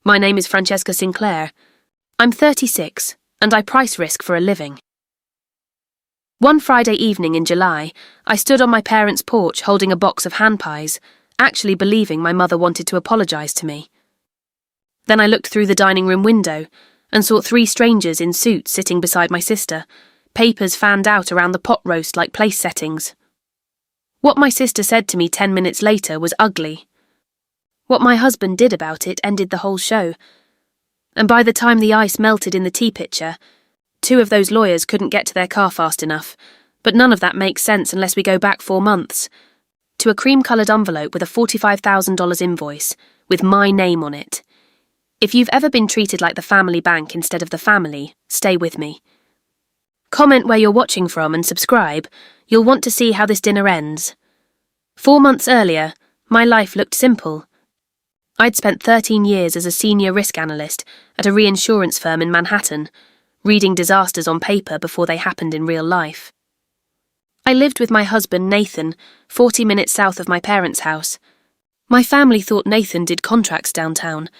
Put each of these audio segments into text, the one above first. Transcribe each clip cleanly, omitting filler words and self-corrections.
My name is Francesca Sinclair. I'm 36, and I price risk for a living. One Friday evening in July, I stood on my parents' porch holding a box of hand pies, actually believing my mother wanted to apologise to me. Then I looked through the dining room window and saw 3 strangers in suits sitting beside my sister, papers fanned out around the pot roast like place settings. What my sister said to me 10 minutes later was ugly. What my husband did about it ended the whole show. And by the time the ice melted in the tea pitcher, 2 of those lawyers couldn't get to their car fast enough, but none of that makes sense unless we go back 4 months, to a cream-coloured envelope with a $45,000 invoice, with my name on it. If you've ever been treated like the family bank instead of the family, stay with me. Comment where you're watching from and subscribe. You'll want to see how this dinner ends. 4 months earlier, my life looked simple. I'd spent 13 years as a senior risk analyst at a reinsurance firm in Manhattan, reading disasters on paper before they happened in real life. I lived with my husband, Nathan, 40 minutes south of my parents' house. My family thought Nathan did contracts downtown.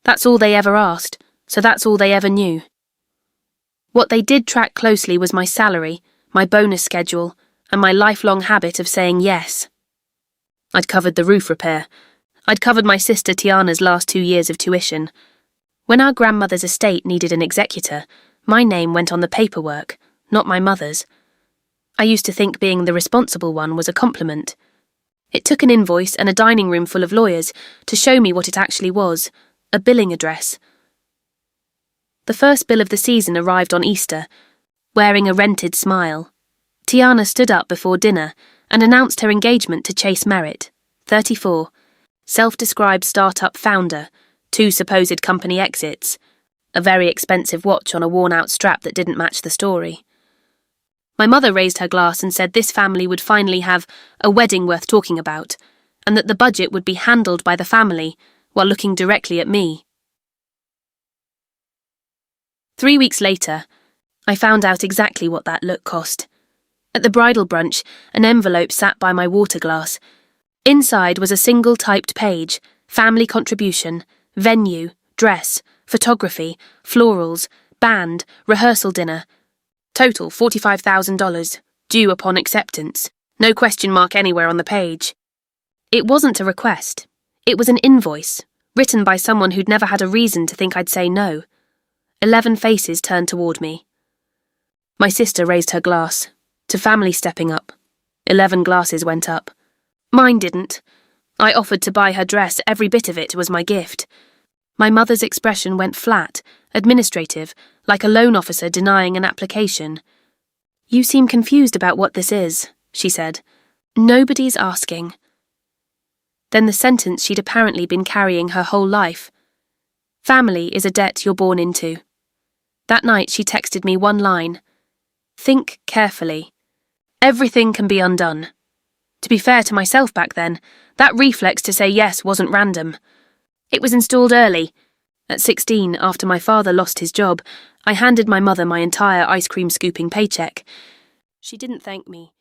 That's all they ever asked, so that's all they ever knew. What they did track closely was my salary, my bonus schedule, and my lifelong habit of saying yes. I'd covered the roof repair. I'd covered my sister Tiana's last 2 years of tuition. When our grandmother's estate needed an executor, my name went on the paperwork, not my mother's. I used to think being the responsible one was a compliment. It took an invoice and a dining room full of lawyers to show me what it actually was, a billing address. The first bill of the season arrived on Easter, wearing a rented smile. Tiana stood up before dinner and announced her engagement to Chase Merritt, 34, self-described startup founder, 2 supposed company exits, a very expensive watch on a worn-out strap that didn't match the story. My mother raised her glass and said this family would finally have a wedding worth talking about, and that the budget would be handled by the family while looking directly at me. 3 weeks later, I found out exactly what that look cost. At the bridal brunch, an envelope sat by my water glass. Inside was a single typed page, family contribution, venue, dress, photography, florals, band, rehearsal dinner. Total $45,000, due upon acceptance. No question mark anywhere on the page. It wasn't a request. It was an invoice, written by someone who'd never had a reason to think I'd say no. 11 faces turned toward me. My sister raised her glass, to family stepping up. 11 glasses went up. Mine didn't. I offered to buy her dress, every bit of it was my gift. My mother's expression went flat, administrative, like a loan officer denying an application. "You seem confused about what this is," she said. "Nobody's asking." Then the sentence she'd apparently been carrying her whole life. "Family is a debt you're born into." That night she texted me one line. "Think carefully. Everything can be undone." To be fair to myself back then, that reflex to say yes wasn't random. It was installed early. At 16, after my father lost his job, I handed my mother my entire ice cream scooping paycheck. She didn't thank me.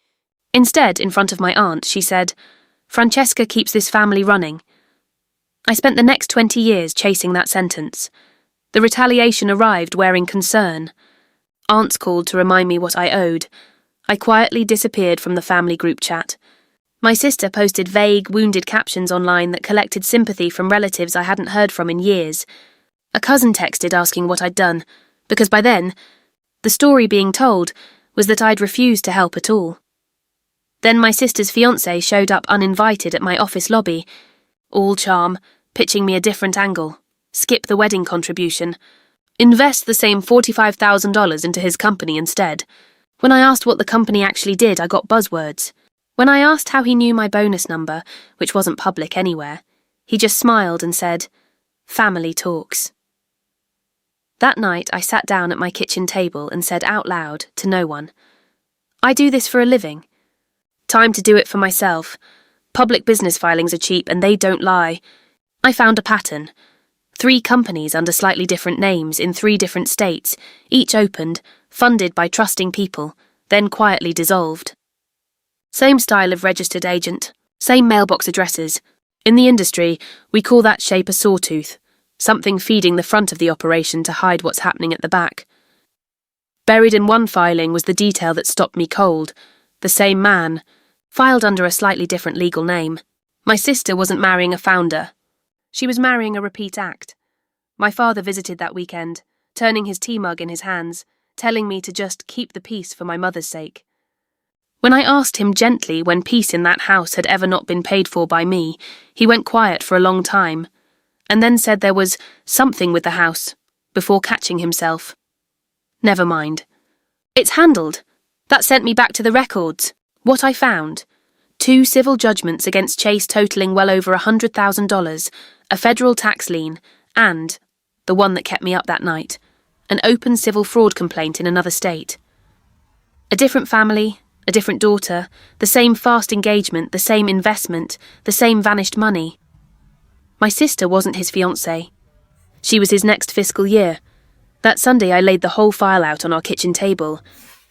Instead, in front of my aunt, she said, "Francesca keeps this family running." I spent the next 20 years chasing that sentence. The retaliation arrived wearing concern. Aunts called to remind me what I owed. I quietly disappeared from the family group chat. My sister posted vague, wounded captions online that collected sympathy from relatives I hadn't heard from in years. A cousin texted asking what I'd done, because by then, the story being told was that I'd refused to help at all. Then my sister's fiance showed up uninvited at my office lobby, all charm, pitching me a different angle. Skip the wedding contribution. Invest the same $45,000 into his company instead. When I asked what the company actually did, I got buzzwords. When I asked how he knew my bonus number, which wasn't public anywhere, he just smiled and said, "Family talks." That night I sat down at my kitchen table and said out loud, to no one, "I do this for a living. Time to do it for myself. Public business filings are cheap and they don't lie. I found a pattern. 3 companies under slightly different names in 3 different states, each opened, funded by trusting people, then quietly dissolved. Same style of registered agent, same mailbox addresses. In the industry, we call that shape a sawtooth. something feeding the front of the operation to hide what's happening at the back. Buried in one filing was the detail that stopped me cold. The same man, filed under a slightly different legal name. My sister wasn't marrying a founder. She was marrying a repeat act. My father visited that weekend, turning his tea mug in his hands, telling me to just keep the peace for my mother's sake. When I asked him gently when peace in that house had ever not been paid for by me, he went quiet for a long time, and then said there was something with the house, before catching himself. Never mind. It's handled. That sent me back to the records. What I found: 2 civil judgments against Chase totaling well over $100,000, a federal tax lien, and, the one that kept me up that night, an open civil fraud complaint in another state. A different family, a different daughter, the same fast engagement, the same investment, the same vanished money. My sister wasn't his fiance. She was his next fiscal year. That Sunday I laid the whole file out on our kitchen table.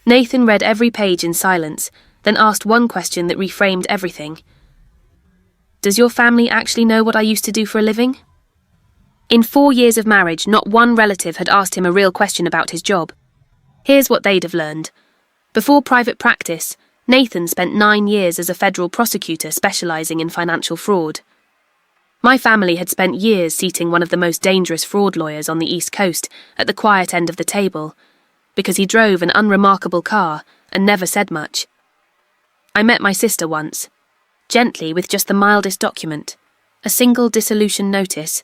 Nathan read every page in silence, then asked one question that reframed everything. Does your family actually know what I used to do for a living? In 4 years of marriage, not one relative had asked him a real question about his job. Here's what they'd have learned. Before private practice, Nathan spent 9 years as a federal prosecutor specialising in financial fraud. My family had spent years seating one of the most dangerous fraud lawyers on the East Coast at the quiet end of the table, because he drove an unremarkable car and never said much. I met my sister once, gently with just the mildest document, a single dissolution notice,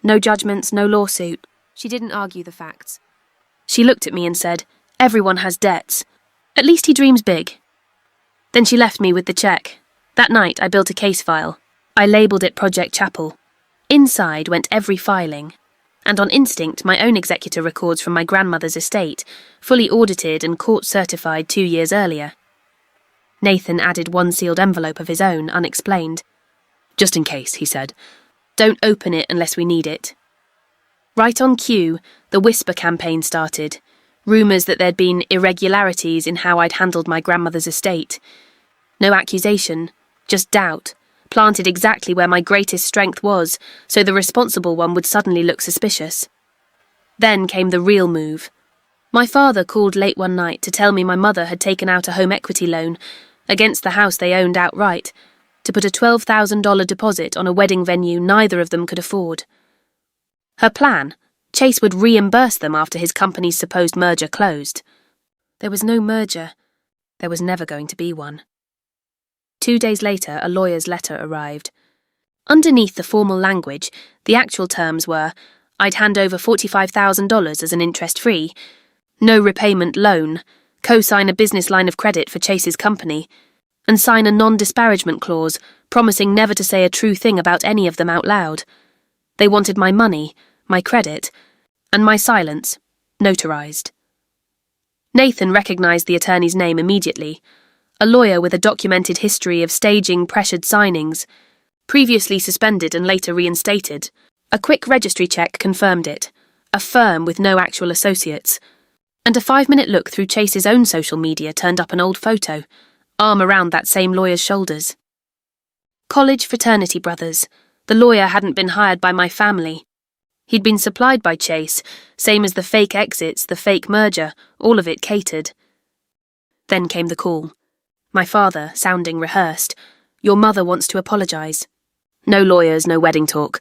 no judgments, no lawsuit. She didn't argue the facts. She looked at me and said, "Everyone has debts. At least he dreams big." Then she left me with the check. That night I built a case file. I labelled it Project Chapel. Inside went every filing, and on instinct my own executor records from my grandmother's estate, fully audited and court-certified 2 years earlier. Nathan added one sealed envelope of his own, unexplained. "Just in case," he said. "Don't open it unless we need it." Right on cue, the whisper campaign started. Rumours that there'd been irregularities in how I'd handled my grandmother's estate. No accusation, just doubt, planted exactly where my greatest strength was, so the responsible one would suddenly look suspicious. Then came the real move. My father called late one night to tell me my mother had taken out a home equity loan, against the house they owned outright, to put a $12,000 deposit on a wedding venue neither of them could afford. Her plan: Chase would reimburse them after his company's supposed merger closed. There was no merger. There was never going to be one. 2 days later, a lawyer's letter arrived. Underneath the formal language, the actual terms were, I'd hand over $45,000 as an interest-free, no repayment loan, co-sign a business line of credit for Chase's company, and sign a non-disparagement clause promising never to say a true thing about any of them out loud. They wanted my money, my credit, and my silence, notarized. Nathan recognized the attorney's name immediately, a lawyer with a documented history of staging pressured signings, previously suspended and later reinstated. A quick registry check confirmed it, a firm with no actual associates, and a 5-minute look through Chase's own social media turned up an old photo, arm around that same lawyer's shoulders. College fraternity brothers. The lawyer hadn't been hired by my family. He'd been supplied by Chase, same as the fake exits, the fake merger, all of it catered. Then came the call. My father, sounding rehearsed. Your mother wants to apologise. No lawyers, no wedding talk.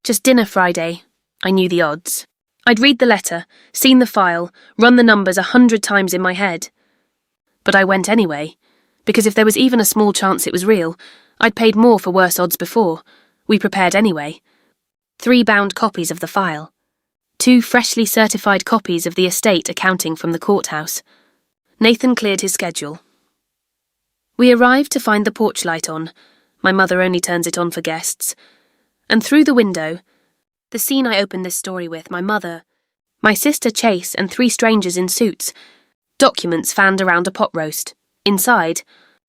Just dinner Friday. I knew the odds. I'd read the letter, seen the file, run the numbers 100 times in my head. But I went anyway, because if there was even a small chance it was real, I'd paid more for worse odds before. We prepared anyway. 3 bound copies of the file. 2 freshly certified copies of the estate accounting from the courthouse. Nathan cleared his schedule. We arrived to find the porch light on. My mother only turns it on for guests. And through the window, the scene I opened this story with, my mother, my sister Chase, and 3 strangers in suits. Documents fanned around a pot roast. Inside,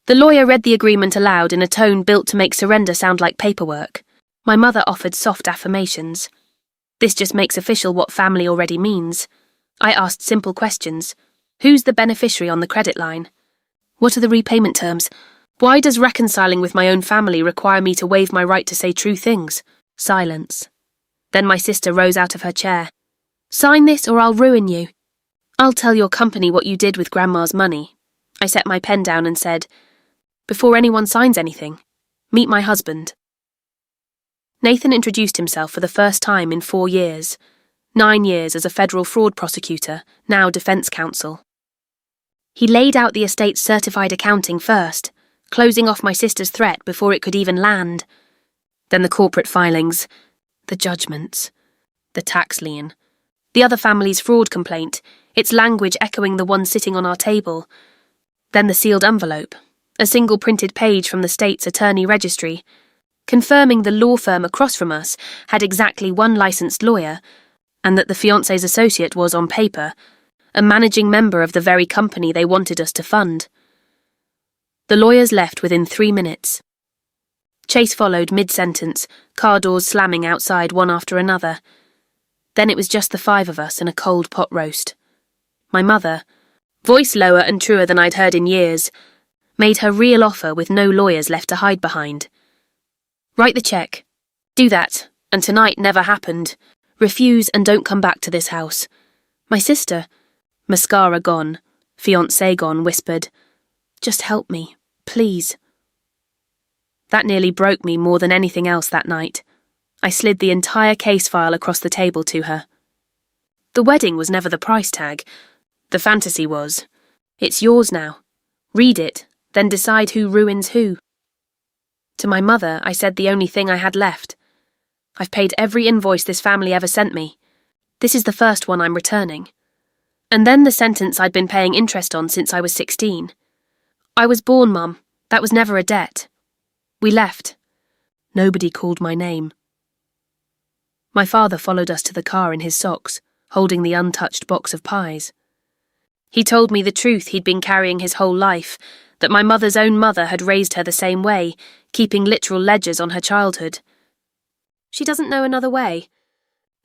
the lawyer read the agreement aloud in a tone built to make surrender sound like paperwork. My mother offered soft affirmations. This just makes official what family already means. I asked simple questions. Who's the beneficiary on the credit line? What are the repayment terms? Why does reconciling with my own family require me to waive my right to say true things? Silence. Then my sister rose out of her chair. "Sign this or I'll ruin you. I'll tell your company what you did with Grandma's money." I set my pen down and said, "Before anyone signs anything, meet my husband." Nathan introduced himself for the first time in 4 years. 9 years as a federal fraud prosecutor, now defense counsel. He laid out the estate's certified accounting first, closing off my sister's threat before it could even land. Then the corporate filings, the judgments, the tax lien, the other family's fraud complaint, its language echoing the one sitting on our table. Then the sealed envelope, a single printed page from the state's attorney registry, confirming the law firm across from us had exactly one licensed lawyer, and that the fiance's associate was, on paper, a managing member of the very company they wanted us to fund. The lawyers left within 3 minutes. Chase followed mid-sentence, car doors slamming outside one after another. Then it was just the 5 of us and a cold pot roast. My mother, voice lower and truer than I'd heard in years, made her real offer with no lawyers left to hide behind. "Write the check. Do that, and tonight never happened. Refuse and don't come back to this house." My sister, mascara gone, fiancé gone, whispered, "Just help me, please." That nearly broke me more than anything else that night. I slid the entire case file across the table to her. The wedding was never the price tag. The fantasy was. It's yours now. Read it, then decide who ruins who. To my mother, I said the only thing I had left. "I've paid every invoice this family ever sent me. This is the first one I'm returning." And then the sentence I'd been paying interest on since I was 16. "I was born, Mum. That was never a debt." We left. Nobody called my name. My father followed us to the car in his socks, holding the untouched box of pies. He told me the truth he'd been carrying his whole life, that my mother's own mother had raised her the same way, keeping literal ledgers on her childhood. "She doesn't know another way."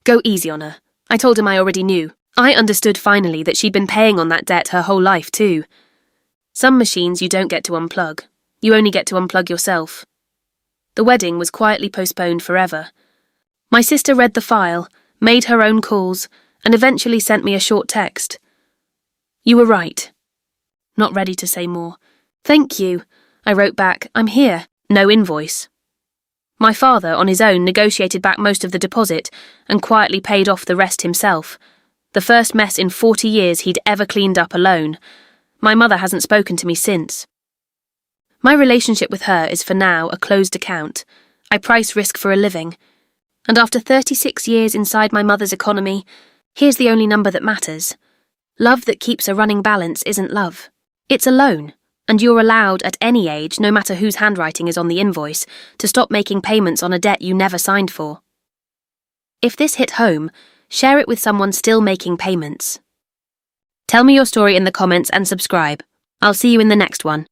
"Go easy on her." I told him I already knew. I understood finally that she'd been paying on that debt her whole life too. Some machines you don't get to unplug. You only get to unplug yourself. The wedding was quietly postponed forever. My sister read the file, made her own calls, and eventually sent me a short text. "You were right." Not ready to say more. "Thank you." I wrote back, "I'm here." No invoice. My father, on his own, negotiated back most of the deposit and quietly paid off the rest himself. The first mess in 40 years he'd ever cleaned up alone. My mother hasn't spoken to me since. My relationship with her is for now a closed account. I price risk for a living. And after 36 years inside my mother's economy, here's the only number that matters. Love that keeps a running balance isn't love. It's a loan. And you're allowed at any age, no matter whose handwriting is on the invoice, to stop making payments on a debt you never signed for. If this hit home, share it with someone still making payments. Tell me your story in the comments and subscribe. I'll see you in the next one.